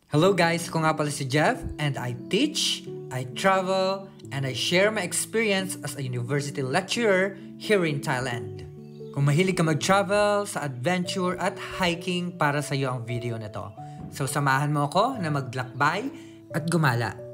Hello guys, ako nga pala si Jeff and I teach, I travel, and I share my experience as a university lecturer here in Thailand. Kung mahilig ka mag-travel, sa adventure at hiking, para sa iyo ang video na to. So samahan mo ako na maglakbay at gumala.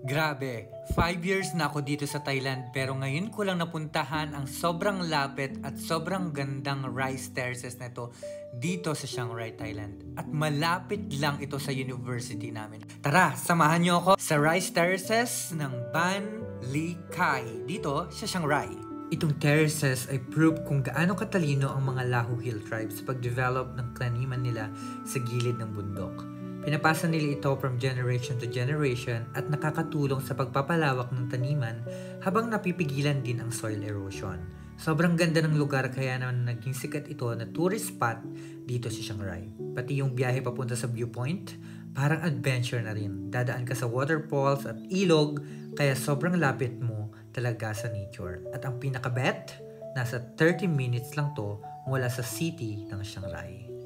Grabe, 5 years na ako dito sa Thailand pero ngayon ko lang napuntahan ang sobrang lapit at sobrang gandang rice terraces na ito dito sa Chiang Rai, Thailand. At malapit lang ito sa university namin. Tara, samahan niyo ako sa rice terraces ng Ban Ly Khai dito sa Chiang Rai. Itong terraces ay proof kung gaano katalino ang mga Lahu Hill tribes sa pag-develop ng taniman nila sa gilid ng bundok. Pinapasa nila ito from generation to generation at nakakatulong sa pagpapalawak ng taniman habang napipigilan din ang soil erosion. Sobrang ganda ng lugar kaya naman naging sikat ito na tourist spot dito sa Chiang Rai. Pati yung biyahe papunta sa viewpoint, parang adventure na rin. Dadaan ka sa waterfalls at ilog kaya sobrang lapit mo talaga sa nature. At ang pinaka-bet, nasa 30 minutes lang to mula sa city ng Chiang Rai.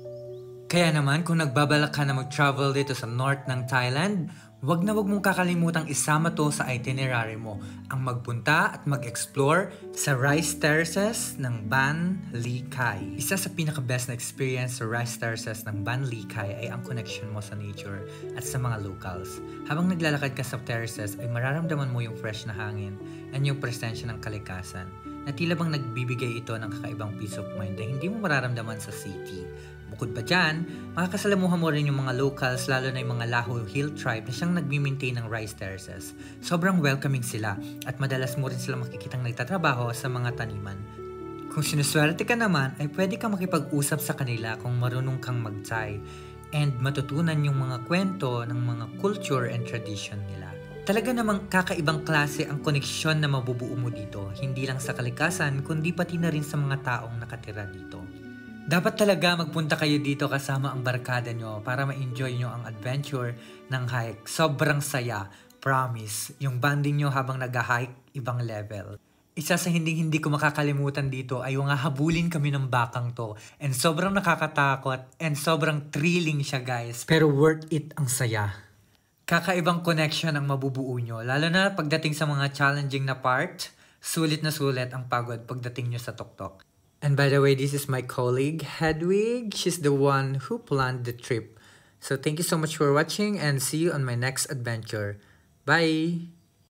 Kaya naman kung nagbabalak ka na mag-travel dito sa north ng Thailand, wag na wag mong kakalimutang isama to sa itinerary mo, ang magpunta at mag-explore sa rice terraces ng Ban Ly Khai. Isa sa pinaka-best na experience sa rice terraces ng Ban Ly Khai ay ang connection mo sa nature at sa mga locals. Habang naglalakad ka sa terraces ay mararamdaman mo yung fresh na hangin at yung presensya ng kalikasan na tila bang nagbibigay ito ng kakaibang peace of mind na hindi mo mararamdaman sa city. Bukod pa dyan, makakasalamuhan mo rin yung mga locals, lalo na yung mga Lahu Hill tribe na siyang nagmi-maintain ng rice terraces. Sobrang welcoming sila at madalas mo rin sila makikitang nagtatrabaho sa mga taniman. Kung sinuswerte ka naman, ay pwede kang makipag-usap sa kanila kung marunong kang mag-Thai and matutunan yung mga kwento ng mga culture and tradition nila. Talaga namang kakaibang klase ang koneksyon na mabubuo mo dito, hindi lang sa kalikasan kundi pati na rin sa mga taong nakatira dito. Dapat talaga magpunta kayo dito kasama ang barkada nyo para ma-enjoy nyo ang adventure ng hike. Sobrang saya, promise. Yung bonding nyo habang nag-hike, ibang level. Isa sa hindi ko makakalimutan dito ay yung habulin kami ng bakang to. And sobrang nakakatakot and sobrang thrilling siya guys. Pero worth it ang saya. Kakaibang connection ang mabubuo nyo. Lalo na pagdating sa mga challenging na part, sulit na sulit ang pagod pagdating nyo sa tuktok. And by the way, this is my colleague, Hedwig. She's the one who planned the trip. So thank you so much for watching and see you on my next adventure. Bye!